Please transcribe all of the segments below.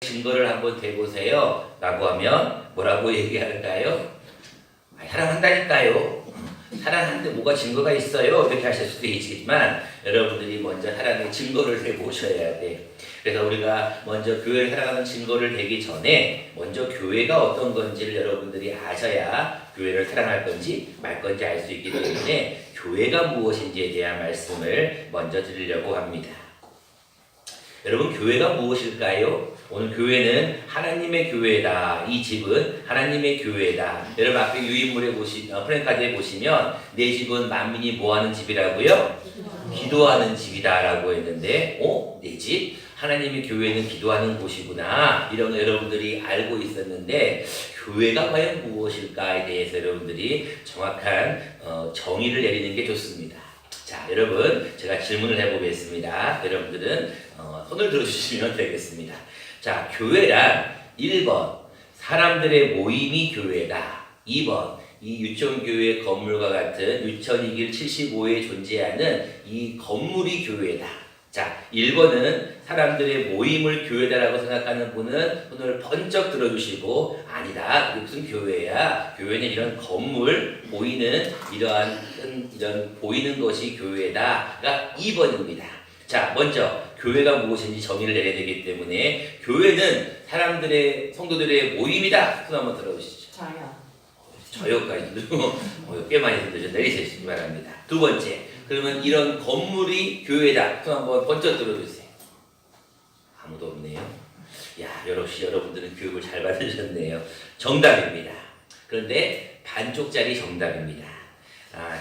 증거를 한번 대보세요 라고 하면 뭐라고 얘기할까요? 사랑한다니까요. 사랑하는데 뭐가 증거가 있어요? 이렇게 하실 수도 있지만 여러분들이 먼저 사랑의 증거를 대보셔야 돼. 그래서 우리가 먼저 교회를 사랑하는 증거를 대기 전에 먼저 교회가 어떤 건지를 여러분들이 아셔야 교회를 사랑할 건지 말 건지 알 수 있기 때문에 교회가 무엇인지에 대한 말씀을 먼저 드리려고 합니다. 여러분, 교회가 무엇일까요? 오늘 교회는 하나님의 교회다. 이 집은 하나님의 교회다. 여러분 앞에 유인물에 프랭카드에 보시면 내 집은 만민이 뭐하는 집이라고요? 기도하는 집이다 라고 했는데 내 집? 하나님의 교회는 기도하는 곳이구나. 이런 거 여러분들이 알고 있었는데 교회가 과연 무엇일까에 대해서 여러분들이 정확한 정의를 내리는 게 좋습니다. 자, 여러분 제가 질문을 해보겠습니다. 여러분들은 손을 들어주시면 되겠습니다. 자, 교회란 1번 사람들의 모임이 교회다. 2번 이 유천교회 건물과 같은 유천이길 75에 존재하는 이 건물이 교회다. 자, 1번은 사람들의 모임을 교회다라고 생각하는 분은 손을 번쩍 들어주시고 아니다. 그게 무슨 교회야? 교회는 이런 건물, 보이는 이런 보이는 것이 교회다가 2번입니다. 자, 먼저 교회가 무엇인지 정의를 내려야 되기 때문에 교회는 사람들의 성도들의 모임이다. 손 한번 들어주시죠. 저요까지도 꽤 많이 들으셔 내리시기 바랍니다. 두 번째, 그러면 이런 건물이 교회다. 손 한번 번쩍 들어주세요. 아무도 없네요. 야, 역시 여러분들은 교육을 잘 받으셨네요. 정답입니다. 그런데 반쪽짜리 정답입니다.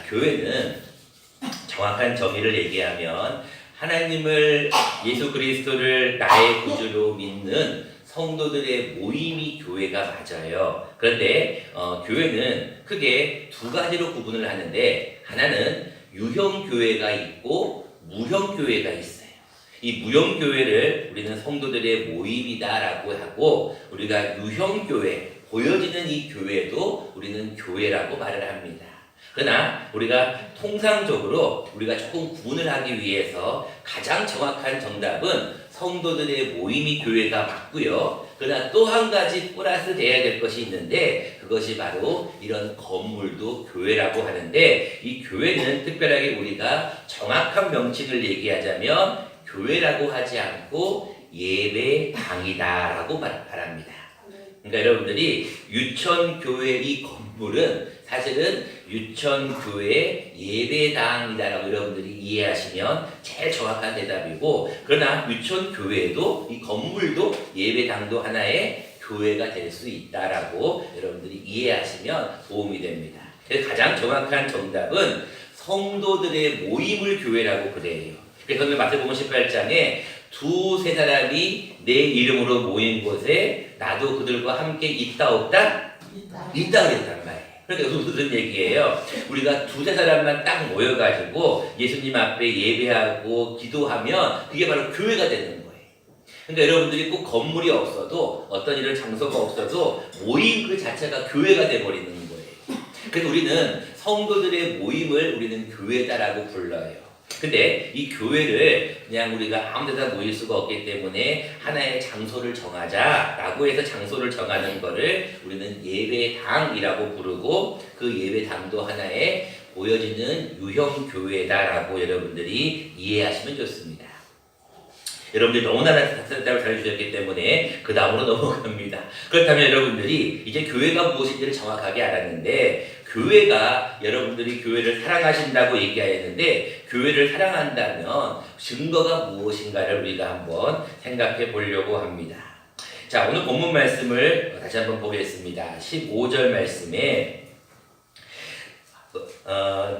교회는 정확한 정의를 얘기하면 하나님을 예수 그리스도를 나의 구주로 믿는 성도들의 모임이 교회가 맞아요. 그런데 교회는 크게 두 가지로 구분을 하는데 하나는 유형교회가 있고 무형교회가 있어요. 이 무형교회를 우리는 성도들의 모임이다라고 하고 우리가 유형교회, 보여지는 이 교회도 우리는 교회라고 말을 합니다. 그러나 우리가 통상적으로 우리가 조금 구분을 하기 위해서 가장 정확한 정답은 성도들의 모임이 교회가 맞고요. 그러나 또 한 가지 플러스 돼야 될 것이 있는데 그것이 바로 이런 건물도 교회라고 하는데 이 교회는 특별하게 우리가 정확한 명칭을 얘기하자면 교회라고 하지 않고 예배당이다라고 말합니다. 그러니까 여러분들이 유천교회 이 건물은 사실은 유천교회 예배당이다라고 여러분들이 이해하시면 제일 정확한 대답이고 그러나 유천교회도 이 건물도 예배당도 하나의 교회가 될 수 있다라고 여러분들이 이해하시면 도움이 됩니다. 그래서 가장 정확한 정답은 성도들의 모임을 교회라고 그래요. 그래서 오늘 마태복음 18장에 두세 사람이 내 이름으로 모인 곳에 나도 그들과 함께 있다 없다? 있다 그랬단 말이에요. 그러니까 이것은 무슨 얘기예요? 우리가 두세 사람만 딱 모여가지고 예수님 앞에 예배하고 기도하면 그게 바로 교회가 되는 거예요. 그러니까 여러분들이 꼭 건물이 없어도 어떤 이런 장소가 없어도 모임 그 자체가 교회가 돼버리는 거예요. 그래서 우리는 성도들의 모임을 우리는 교회다라고 불러요. 근데 이 교회를 그냥 우리가 아무 데나 모일 수가 없기 때문에 하나의 장소를 정하자라고 해서 장소를 정하는 거를 우리는 예배당이라고 부르고 그 예배당도 하나의 보여지는 유형 교회다라고 여러분들이 이해하시면 좋습니다. 여러분들이 너무나 답답을 잘해주셨기 때문에 그 다음으로 넘어갑니다. 그렇다면 여러분들이 이제 교회가 무엇인지를 정확하게 알았는데 교회가 여러분들이 교회를 사랑하신다고 얘기하였는데 교회를 사랑한다면 증거가 무엇인가를 우리가 한번 생각해 보려고 합니다. 자, 오늘 본문 말씀을 다시 한번 보겠습니다. 15절 말씀에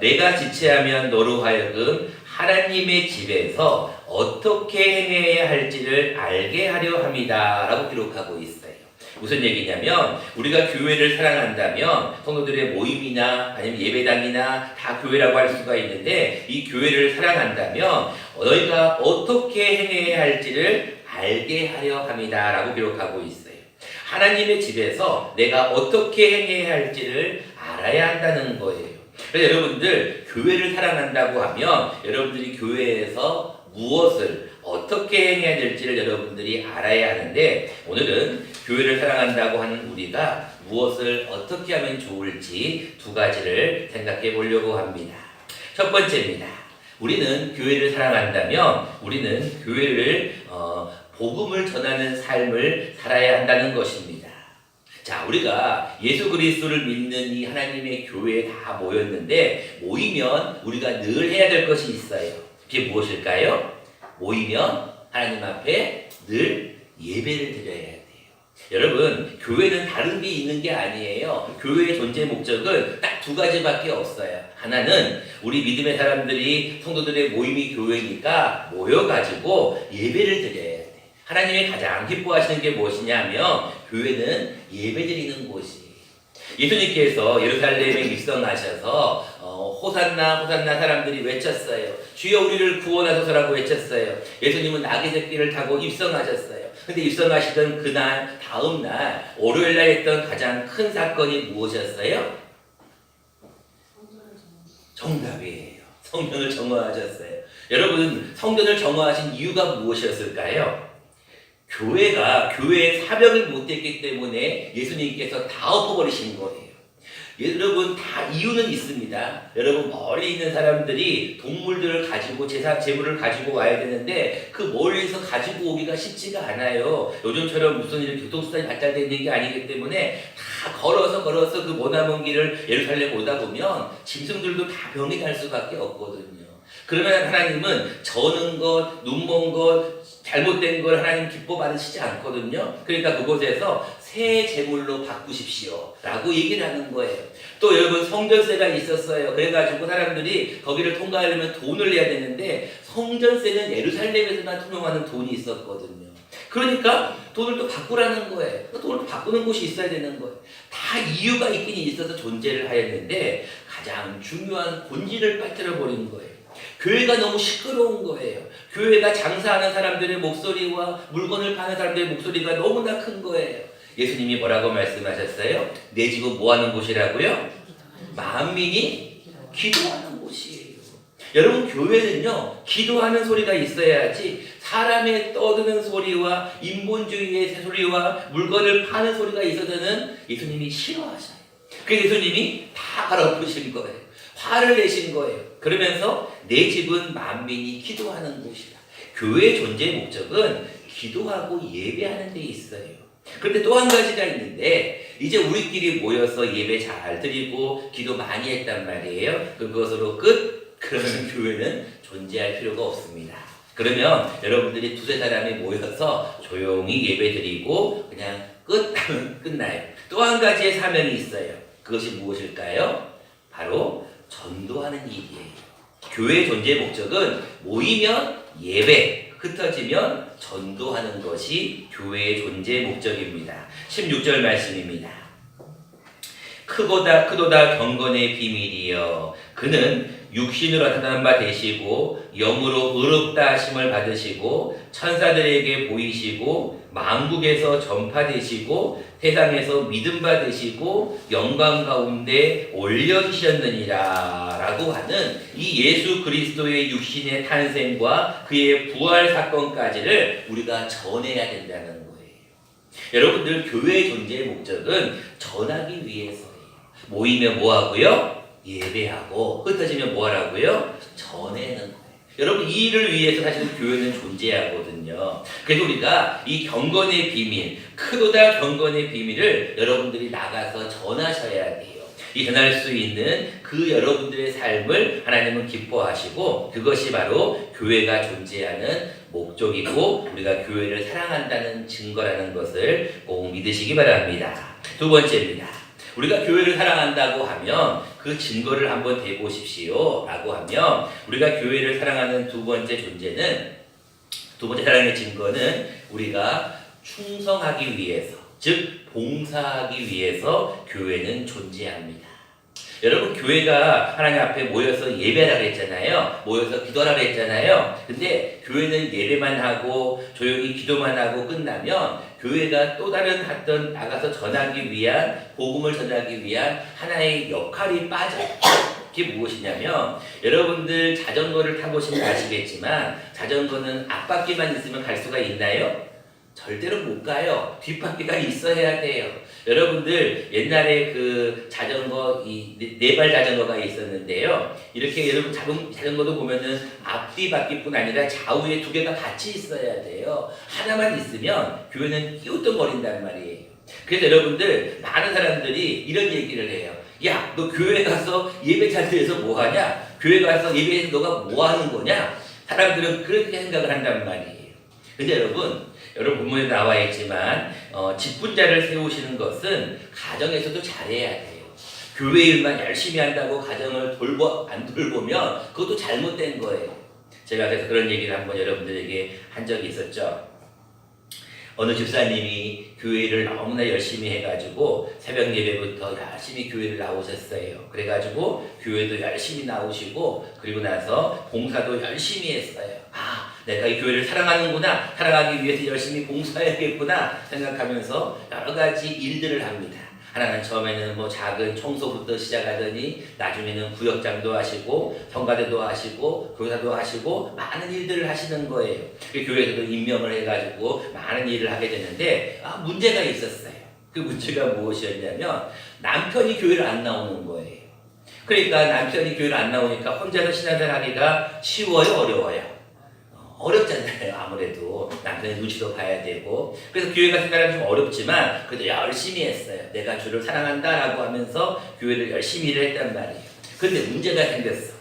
내가 지체하면 너로 하여금 하나님의 집에서 어떻게 행해야 할지를 알게 하려 함이다 라고 기록하고 있어요. 무슨 얘기냐면 우리가 교회를 사랑한다면 성도들의 모임이나 아니면 예배당이나 다 교회라고 할 수가 있는데 이 교회를 사랑한다면 너희가 어떻게 행해야 할지를 알게 하려 함이다 라고 기록하고 있어요. 하나님의 집에서 내가 어떻게 행해야 할지를 알아야 한다는 거예요. 그래서 여러분들 교회를 사랑한다고 하면 여러분들이 교회에서 무엇을 어떻게 행해야 될지를 여러분들이 알아야 하는데 오늘은 교회를 사랑한다고 하는 우리가 무엇을 어떻게 하면 좋을지 두 가지를 생각해 보려고 합니다. 첫 번째입니다. 우리는 교회를 사랑한다면 우리는 교회를 복음을 전하는 삶을 살아야 한다는 것입니다. 자, 우리가 예수 그리스도를 믿는 이 하나님의 교회에 다 모였는데 모이면 우리가 늘 해야 될 것이 있어요. 그게 무엇일까요? 모이면 하나님 앞에 늘 예배를 드려야 돼요. 여러분, 교회는 다른 게 있는 게 아니에요. 교회의 존재 목적은 딱 두 가지밖에 없어요. 하나는 우리 믿음의 사람들이 성도들의 모임이 교회니까 모여가지고 예배를 드려야 돼. 하나님이 가장 기뻐하시는 게 무엇이냐면 교회는 예배드리는 곳이에요. 예수님께서 예루살렘에 입성하셔서 호산나 호산나 사람들이 외쳤어요. 주여 우리를 구원하소서라고 외쳤어요. 예수님은 나귀 새끼를 타고 입성하셨어요. 근데 입성하시던 그날 다음 날 월요일날 했던 가장 큰 사건이 무엇이었어요? 정답이에요. 성전을 정화하셨어요. 여러분, 성전을 정화하신 이유가 무엇이었을까요? 교회의 사명을 못했기 때문에 예수님께서 다 엎어버리신 거예요. 여러분, 다 이유는 있습니다. 여러분, 멀리 있는 사람들이 동물들을 가지고 재물을 가지고 와야 되는데 그 멀리서 가지고 오기가 쉽지가 않아요. 요즘처럼 무슨 이런 교통수단이 발달되어 있는 게 아니기 때문에 다 걸어서 그 머나먼 길을 예루살렘 오다 보면 짐승들도 다 병이 날 수밖에 없거든요. 그러면 하나님은 저는 것, 눈먼 것, 잘못된 걸 하나님 기뻐 받으시지 않거든요. 그러니까 그곳에서 새 제물로 바꾸십시오 라고 얘기를 하는 거예요. 또 여러분, 성전세가 있었어요. 그래가지고 사람들이 거기를 통과하려면 돈을 내야 되는데 성전세는 예루살렘에서만 통용하는 돈이 있었거든요. 그러니까 돈을 또 바꾸라는 거예요. 돈을 또 바꾸는 곳이 있어야 되는 거예요. 다 이유가 있긴 있어서 존재를 하였는데 가장 중요한 본질을 빠뜨려 버린 거예요. 교회가 너무 시끄러운 거예요. 교회가 장사하는 사람들의 목소리와 물건을 파는 사람들의 목소리가 너무나 큰 거예요. 예수님이 뭐라고 말씀하셨어요? 내 집은 뭐 하는 곳이라고요? 만민이 기도하는 곳이에요. 여러분, 교회는요, 기도하는 소리가 있어야지 사람의 떠드는 소리와 인본주의의 새소리와 물건을 파는 소리가 있어서는 예수님이 싫어하셔요. 그래서 예수님이 다 갈아엎으신 거예요. 화를 내신 거예요. 그러면서 내 집은 만민이 기도하는 곳이다. 교회의 존재 목적은 기도하고 예배하는 데 있어요. 그런데 또 한 가지가 있는데 이제 우리끼리 모여서 예배 잘 드리고 기도 많이 했단 말이에요. 그것으로 끝? 그러면 교회는 존재할 필요가 없습니다. 그러면 여러분들이 두세 사람이 모여서 조용히 예배 드리고 그냥 끝 하면 끝나요. 또 한 가지의 사명이 있어요. 그것이 무엇일까요? 바로 전도하는 일이에요. 교회의 존재 목적은 모이면 예배, 흩어지면 전도하는 것이 교회의 존재 목적입니다. 16절 말씀입니다. 크도다 경건의 비밀이여 그는 육신으로 나타난 바 되시고 영으로 의롭다 하심을 받으시고 천사들에게 보이시고 만국에서 전파되시고 세상에서 믿음 받으시고 영광 가운데 올려주셨느니라 라고 하는 이 예수 그리스도의 육신의 탄생과 그의 부활 사건까지를 우리가 전해야 된다는 거예요. 여러분들, 교회의 존재의 목적은 전하기 위해서예요. 모이면 뭐하고요? 예배하고 흩어지면 뭐하라고요? 전해는 거예요. 여러분, 이 일을 위해서 사실은 교회는 존재하거든요. 그래서 우리가 이 경건의 비밀, 크도다 경건의 비밀을 여러분들이 나가서 전하셔야 돼요. 이 전할 수 있는 그 여러분들의 삶을 하나님은 기뻐하시고 그것이 바로 교회가 존재하는 목적이고 우리가 교회를 사랑한다는 증거라는 것을 꼭 믿으시기 바랍니다. 두 번째입니다. 우리가 교회를 사랑한다고 하면 그 증거를 한번 대보십시오 라고 하면 우리가 교회를 사랑하는 두 번째 사랑의 증거는 우리가 충성하기 위해서, 즉 봉사하기 위해서 교회는 존재합니다. 여러분, 교회가 하나님 앞에 모여서 예배하라 그랬잖아요. 모여서 기도하라 그랬잖아요. 근데 교회는 예배만 하고 조용히 기도만 하고 끝나면 교회가 또 다른 어떤 나가서 전하기 위한, 복음을 전하기 위한 하나의 역할이 빠져요. 그게 무엇이냐면 여러분들 자전거를 타보시면 아시겠지만 자전거는 앞바퀴만 있으면 갈 수가 있나요? 절대로 못 가요. 뒷바퀴가 있어야 돼요. 여러분들 옛날에 그 자전거 이 네 발 자전거가 있었는데요. 이렇게 여러분 자전거도 보면은 앞뒤 바퀴뿐 아니라 좌우에 두 개가 같이 있어야 돼요. 하나만 있으면 교회는 끼우뚱거린단 말이에요. 그래서 여러분들 많은 사람들이 이런 얘기를 해요. 야, 너 교회 가서 예배 자리에서 뭐 하냐? 교회 가서 예배에서 너가 뭐 하는 거냐? 사람들은 그렇게 생각을 한단 말이에요. 근데 여러분 본문에 나와 있지만 직분자를 세우시는 것은 가정에서도 잘해야 돼요. 교회 일만 열심히 한다고 가정을 안 돌보면 그것도 잘못된 거예요. 제가 그래서 그런 얘기를 한번 여러분들에게 한 적이 있었죠. 어느 집사님이 교회를 너무나 열심히 해가지고 새벽 예배부터 열심히 교회를 나오셨어요. 그래가지고 교회도 열심히 나오시고 그리고 나서 봉사도 열심히 했어요. 아, 내가 이 교회를 사랑하는구나, 사랑하기 위해서 열심히 봉사해야겠구나 생각하면서 여러 가지 일들을 합니다. 하나는 처음에는 뭐 작은 청소부터 시작하더니 나중에는 구역장도 하시고 성가대도 하시고 교사도 하시고 많은 일들을 하시는 거예요. 교회에서도 임명을 해가지고 많은 일을 하게 되는데 문제가 있었어요. 그 문제가 무엇이었냐면 남편이 교회를 안 나오는 거예요. 그러니까 남편이 교회를 안 나오니까 혼자서 신앙생활 하기가 쉬워요, 어려워요? 어렵잖아요. 아무래도 남편의 눈치도 봐야 되고. 그래서 교회 같은 사람은 좀 어렵지만 그래도 열심히 했어요. 내가 주를 사랑한다라고 하면서 교회를 열심히 일을 했단 말이에요. 근데 문제가 생겼어.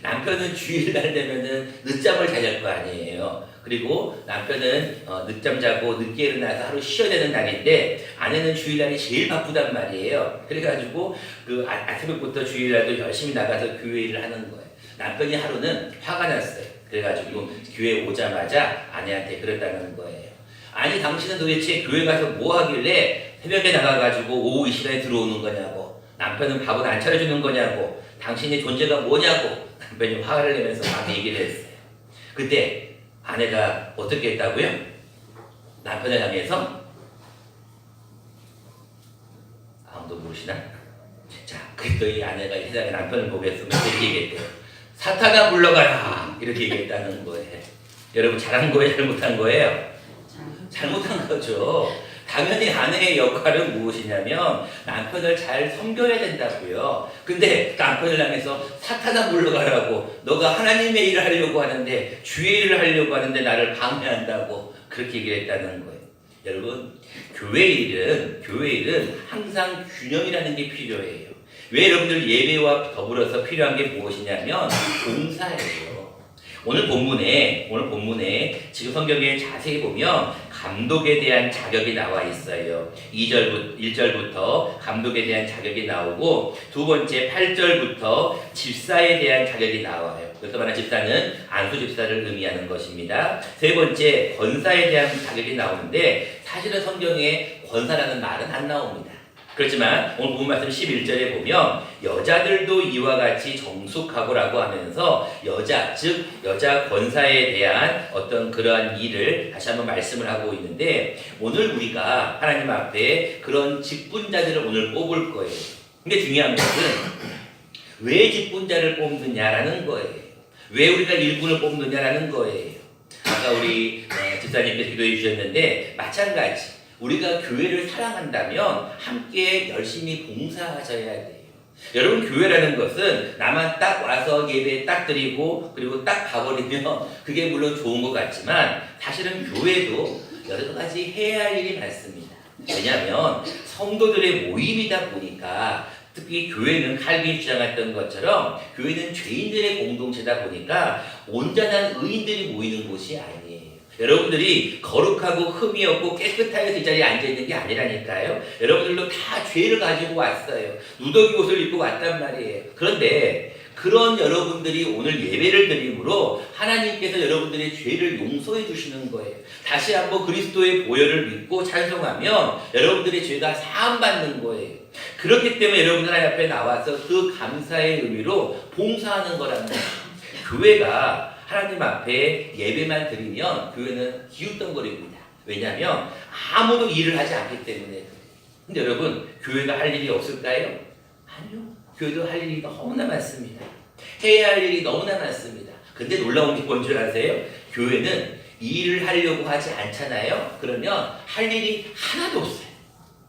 남편은 주일날 되면은 늦잠을 자야 할 거 아니에요. 그리고 남편은 늦잠 자고 늦게 일어나서 하루 쉬어야 되는 날인데 아내는 주일날이 제일 바쁘단 말이에요. 그래가지고 그 아침부터 주일날도 열심히 나가서 교회 일을 하는 거예요. 남편이 하루는 화가 났어요. 그래가지고 교회 오자마자 아내한테 그랬다는 거예요. 아니 당신은 도대체 교회 가서 뭐 하길래 새벽에 나가가지고 오후 이 시간에 들어오는 거냐고, 남편은 밥은 안 차려주는 거냐고, 당신의 존재가 뭐냐고 남편이 화를 내면서 막 얘기를 했어요. 그때 아내가 어떻게 했다고요? 남편을 향해서 아무도 모르시나? 자, 그랬더니 아내가 이 세상에 남편을 보겠으면 이렇게 얘기했대요. 사탄아 물러가라 이렇게 얘기했다는 거예요. 여러분 잘한 거예요, 잘못한 거예요? 잘못한 거죠. 당연히 아내의 역할은 무엇이냐면 남편을 잘 섬겨야 된다고요. 근데 남편을 향해서 사탄아 물러가라고, 너가 하나님의 일을 하려고 하는데 주의 일을 하려고 하는데 나를 방해한다고 그렇게 얘기를 했다는 거예요. 여러분 교회 일은 항상 균형이라는 게 필요해요. 왜 여러분들 예배와 더불어서 필요한 게 무엇이냐면 봉사예요. 오늘 본문에 지금 성경에 자세히 보면 감독에 대한 자격이 나와 있어요. 1절부터 감독에 대한 자격이 나오고 두 번째 8절부터 집사에 대한 자격이 나와요. 그래서 말하는 집사는 안수 집사를 의미하는 것입니다. 세 번째 권사에 대한 자격이 나오는데 사실은 성경에 권사라는 말은 안 나옵니다. 그렇지만 오늘 본 말씀 11절에 보면 여자들도 이와 같이 정숙하고라고 하면서 여자 권사에 대한 어떤 그러한 일을 다시 한번 말씀을 하고 있는데 오늘 우리가 하나님 앞에 그런 직분자들을 오늘 뽑을 거예요. 근데 중요한 것은 왜 직분자를 뽑느냐라는 거예요. 왜 우리가 일꾼을 뽑느냐라는 거예요. 아까 우리 집사님께서 기도해 주셨는데 마찬가지. 우리가 교회를 사랑한다면 함께 열심히 봉사하셔야 돼요. 여러분 교회라는 것은 나만 딱 와서 예배 딱 드리고 그리고 딱 가버리면 그게 물론 좋은 것 같지만 사실은 교회도 여러 가지 해야 할 일이 많습니다. 왜냐하면 성도들의 모임이다 보니까 특히 교회는 칼빈이 주장했던 것처럼 교회는 죄인들의 공동체다 보니까 온전한 의인들이 모이는 곳이 아니에요. 여러분들이 거룩하고 흠이 없고 깨끗하게 그 자리에 앉아있는 게 아니라니까요. 여러분들도 다 죄를 가지고 왔어요. 누더기 옷을 입고 왔단 말이에요. 그런데 그런 여러분들이 오늘 예배를 드림으로 하나님께서 여러분들의 죄를 용서해 주시는 거예요. 다시 한번 그리스도의 보혈을 믿고 찬송하면 여러분들의 죄가 사함받는 거예요. 그렇기 때문에 여러분들 하나님 앞에 나와서 그 감사의 의미로 봉사하는 거랍니다. 교회가 하나님 앞에 예배만 드리면 교회는 기웃덩거립니다. 왜냐하면 아무도 일을 하지 않기 때문에. 근데 여러분 교회가 할 일이 없을까요? 아니요. 교회도 할 일이 너무나 많습니다. 해야 할 일이 너무나 많습니다. 근데 놀라운 게 뭔 줄 아세요? 교회는 일을 하려고 하지 않잖아요. 그러면 할 일이 하나도 없어요.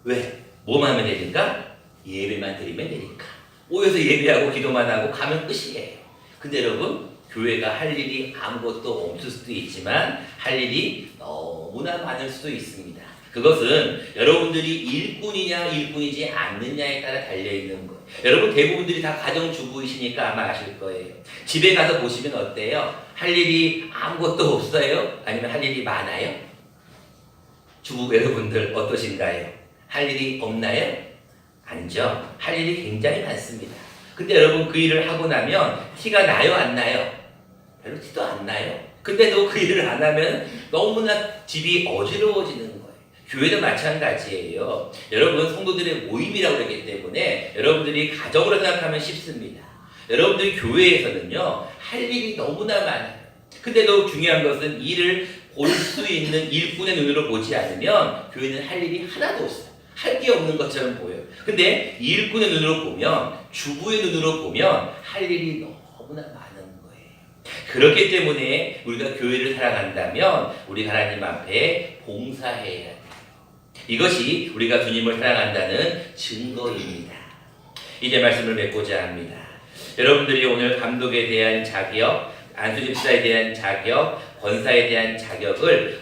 왜? 뭐만 하면 되니까? 예배만 드리면 되니까. 모여서 예배하고 기도만 하고 가면 끝이에요. 근데 여러분, 교회가 할 일이 아무것도 없을 수도 있지만 할 일이 너무나 많을 수도 있습니다. 그것은 여러분들이 일꾼이냐 일꾼이지 않느냐에 따라 달려있는 거예요. 여러분 대부분들이 다 가정주부이시니까 아마 아실 거예요. 집에 가서 보시면 어때요? 할 일이 아무것도 없어요? 아니면 할 일이 많아요? 주부 여러분들 어떠신가요? 할 일이 없나요? 아니죠. 할 일이 굉장히 많습니다. 근데 여러분 그 일을 하고 나면 티가 나요? 안 나요? 별로 티도 안 나요. 근데도 그 일을 안 하면 너무나 집이 어지러워지는 거예요. 교회도 마찬가지예요. 여러분 성도들의 모임이라고 그러기 때문에 여러분들이 가정으로 생각하면 쉽습니다. 여러분들이 교회에서는요 할 일이 너무나 많아요. 근데도 중요한 것은 일을 볼 수 있는 일꾼의 눈으로 보지 않으면 교회는 할 일이 하나도 없어요. 할 게 없는 것처럼 보여요. 근데 일꾼의 눈으로 보면, 주부의 눈으로 보면 할 일이 너무나 많은 거예요. 그렇기 때문에 우리가 교회를 사랑한다면 우리 하나님 앞에 봉사해야 돼요. 이것이 우리가 주님을 사랑한다는 증거입니다. 이제 말씀을 맺고자 합니다. 여러분들이 오늘 감독에 대한 자격, 안수집사에 대한 자격, 권사에 대한 자격을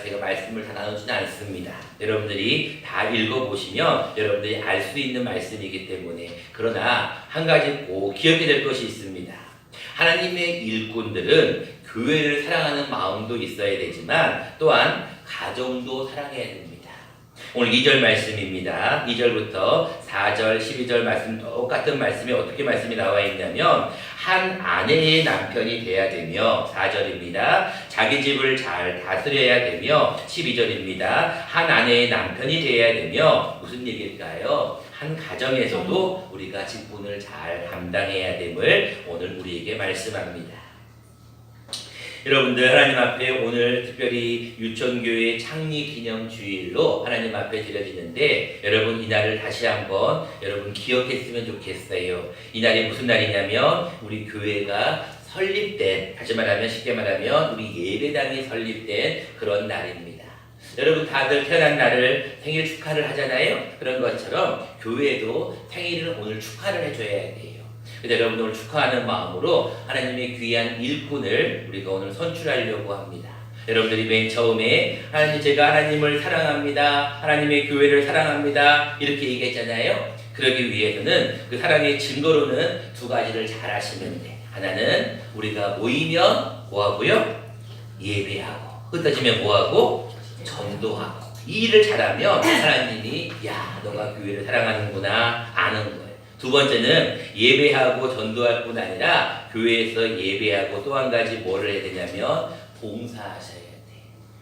제가 말씀을 다 나누지는 않습니다. 여러분들이 다 읽어보시면 여러분들이 알 수 있는 말씀이기 때문에 그러나 한 가지 꼭 기억해야 될 것이 있습니다. 하나님의 일꾼들은 교회를 사랑하는 마음도 있어야 되지만 또한 가정도 사랑해야 됩니다. 오늘 2절 말씀입니다. 2절부터 4절, 12절 말씀 똑같은 말씀이 어떻게 말씀이 나와 있냐면 한 아내의 남편이 돼야 되며 4절입니다. 자기 집을 잘 다스려야 되며 12절입니다. 한 아내의 남편이 돼야 되며 무슨 얘기일까요? 한 가정에서도 우리가 직분을 잘 감당해야 됨을 오늘 우리에게 말씀합니다. 여러분들 하나님 앞에 오늘 특별히 유천교회 창립기념주일로 하나님 앞에 드려지는데 여러분 이날을 다시 한번 여러분 기억했으면 좋겠어요. 이날이 무슨 날이냐면 우리 교회가 설립된, 다시 말하면 쉽게 말하면 우리 예배당이 설립된 그런 날입니다. 여러분 다들 태어난 날을 생일 축하를 하잖아요. 그런 것처럼 교회도 생일을 오늘 축하를 해줘야 돼요. 그래서 여러분들 오늘 축하하는 마음으로 하나님의 귀한 일꾼을 우리가 오늘 선출하려고 합니다. 여러분들이 맨 처음에 하나님 제가 하나님을 사랑합니다. 하나님의 교회를 사랑합니다. 이렇게 얘기했잖아요. 그러기 위해서는 그 사랑의 증거로는 두 가지를 잘 하시면 돼. 하나는 우리가 모이면 뭐하고요? 예배하고. 흩어지면 뭐하고? 전도하고. 이 일을 잘하면 하나님이 야 너가 교회를 사랑하는구나 아는 거예요. 두 번째는 예배하고 전도할 뿐 아니라 교회에서 예배하고 또 한 가지 뭐를 해야 되냐면 봉사하셔야 돼요.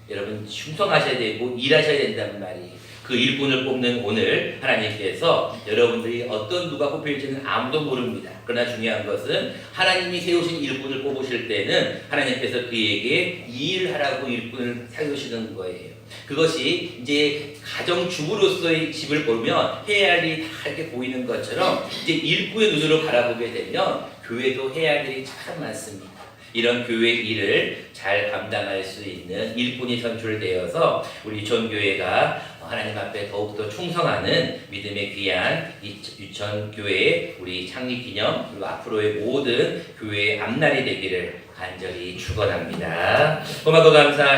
여러분 충성하셔야 되고 일하셔야 된다는 말이에요. 그 일꾼을 뽑는 오늘 하나님께서 여러분들이 어떤 누가 뽑힐지는 아무도 모릅니다. 그러나 중요한 것은 하나님이 세우신 일꾼을 뽑으실 때는 하나님께서 그에게 이 일을 하라고 일꾼을 세우시는 거예요. 그것이 이제 가정주부로서의 집을 보면 해야 할 일이 다 이렇게 보이는 것처럼 이제 일꾼의 눈으로 바라보게 되면 교회도 해야 할 일이 참 많습니다. 이런 교회 일을 잘 감당할 수 있는 일꾼이 선출되어서 우리 유천교회가 하나님 앞에 더욱더 충성하는 믿음의 귀한 유천교회 우리 창립기념 그리고 앞으로의 모든 교회의 앞날이 되기를 간절히 축원합니다. 고맙고 감사.